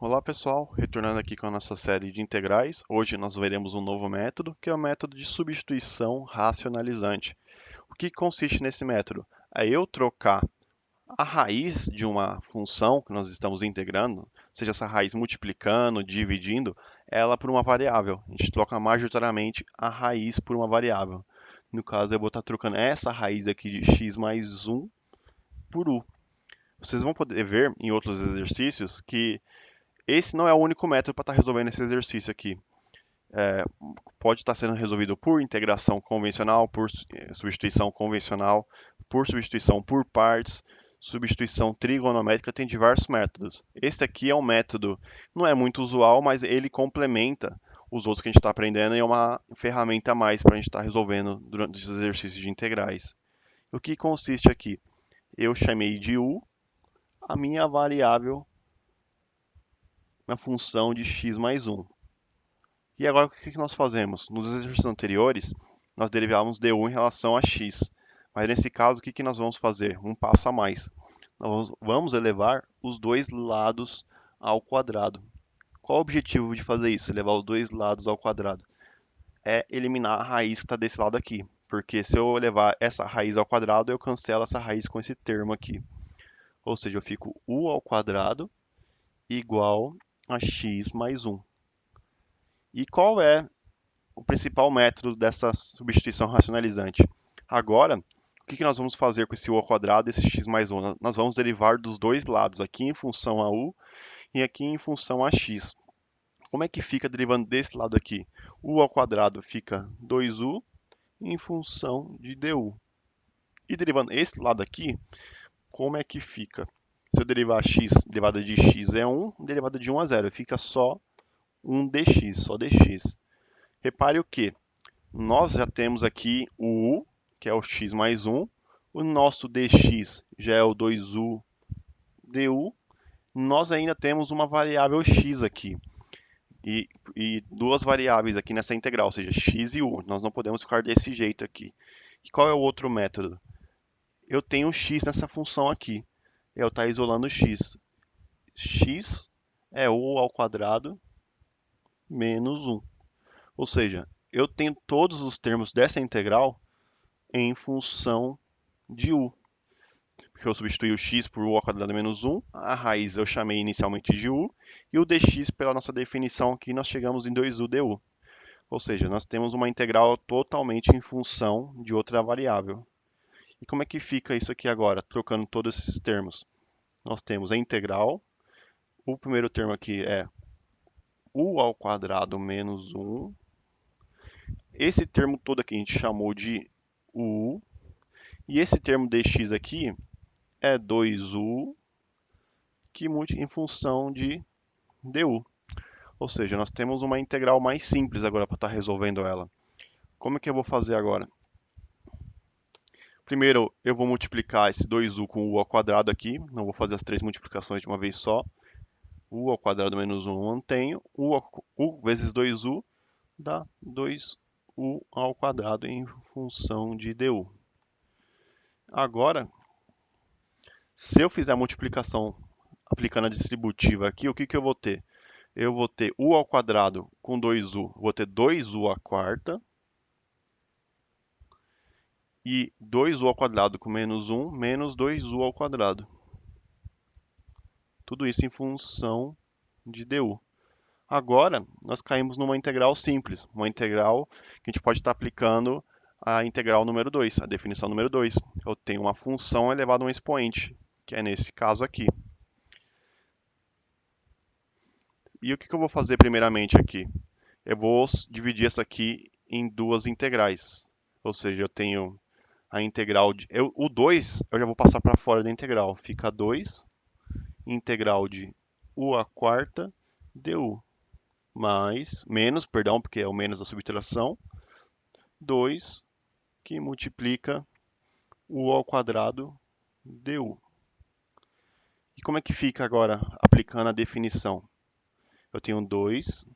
Olá pessoal, retornando aqui com a nossa série de integrais. Hoje nós veremos um novo método, que é o método de substituição racionalizante. O que consiste nesse método? É eu trocar a raiz de uma função que nós estamos integrando, seja essa raiz multiplicando, dividindo, ela por uma variável. A gente troca majoritariamente a raiz por uma variável. No caso, eu vou estar trocando essa raiz aqui de x mais 1 por u. Vocês vão poder ver em outros exercícios que esse não é o único método para estar resolvendo esse exercício aqui. Pode estar sendo resolvido por integração convencional, por substituição convencional, por substituição por partes, substituição trigonométrica, tem diversos métodos. Esse aqui é um método, não é muito usual, mas ele complementa os outros que a gente está aprendendo e é uma ferramenta a mais para a gente estar resolvendo durante os exercícios de integrais. O que consiste aqui? Eu chamei de u a minha variável na função de x mais 1. E agora o que nós fazemos? Nos exercícios anteriores, nós derivávamos du em relação a x. Mas nesse caso, o que nós vamos fazer? Um passo a mais. Nós vamos elevar os dois lados ao quadrado. Qual o objetivo de fazer isso? Elevar os dois lados ao quadrado. É eliminar a raiz que está desse lado aqui. Porque se eu levar essa raiz ao quadrado, eu cancelo essa raiz com esse termo aqui. Ou seja, eu fico u ao quadrado igual a x mais 1. E qual é o principal método dessa substituição racionalizante? Agora, o que nós vamos fazer com esse u ao quadrado e esse x mais 1? Nós vamos derivar dos dois lados, aqui em função a u e aqui em função a x. Como é que fica derivando desse lado aqui? U ao quadrado fica 2u em função de du. E derivando esse lado aqui, como é que fica? Se eu derivar x, derivada de x é 1, derivada de 1 a 0, fica só 1 dx, só dx. Repare o que? Nós já temos aqui o u, que é o x mais 1. O nosso dx já é o 2u du. Nós ainda temos uma variável x aqui. E duas variáveis aqui nessa integral, ou seja, x e u. Nós não podemos ficar desse jeito aqui. E qual é o outro método? Eu tenho um x nessa função aqui. Eu estou isolando o x. X é u ao quadrado menos 1. Ou seja, eu tenho todos os termos dessa integral em função de u. Porque eu substituí o x por u ao quadrado menos 1, a raiz eu chamei inicialmente de u, e o dx, pela nossa definição aqui, nós chegamos em 2u du. Ou seja, nós temos uma integral totalmente em função de outra variável. E como é que fica isso aqui agora, trocando todos esses termos? Nós temos a integral, o primeiro termo aqui é u ao quadrado menos 1. Esse termo todo aqui a gente chamou de u, e esse termo dx aqui é 2u que em função de du. Ou seja, nós temos uma integral mais simples agora para estar resolvendo ela. Como é que eu vou fazer agora? Primeiro, eu vou multiplicar esse 2u com u ao quadrado aqui. Não vou fazer as três multiplicações de uma vez só. U ao quadrado menos 1 eu mantenho. U vezes 2u dá 2u ao quadrado em função de du. Agora, se eu fizer a multiplicação aplicando a distributiva aqui, o que eu vou ter? Eu vou ter u ao quadrado com 2u, vou ter 2u à quarta. E 2u ao quadrado com menos 1, menos 2u ao quadrado. Tudo isso em função de du. Agora, nós caímos numa integral simples, uma integral que a gente pode estar aplicando a integral número 2, a definição número 2. Eu tenho uma função elevada a um expoente, que é nesse caso aqui. E o que eu vou fazer primeiramente aqui? Eu vou dividir essa aqui em duas integrais. Ou seja, eu tenho a integral de... o 2 eu já vou passar para fora da integral. Fica 2 integral de u à quarta du. Mais, menos, perdão, porque é o menos da subtração. 2 que multiplica u ao quadrado du. E como é que fica agora aplicando a definição? Eu tenho 2.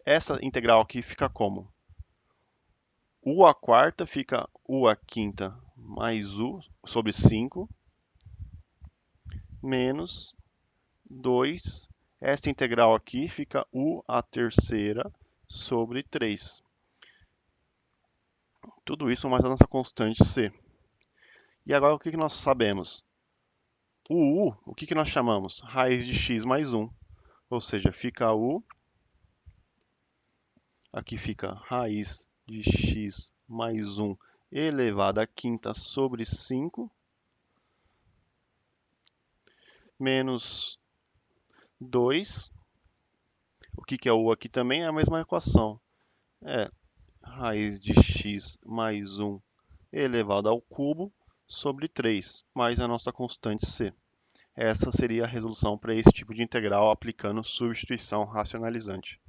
Essa integral aqui fica como? U à quarta fica u à quinta mais u sobre 5 menos 2 Essa integral aqui fica u à terceira sobre 3. Tudo isso mais a nossa constante c. E agora o que nós sabemos? O que nós chamamos? Raiz de x mais 1. Ou seja, fica u, aqui fica raiz de x mais 1 elevado à quinta sobre 5, menos 2. O que é o aqui também? É a mesma equação. É raiz de x mais 1 elevado ao cubo sobre 3, mais a nossa constante c. Essa seria a resolução para esse tipo de integral aplicando substituição racionalizante.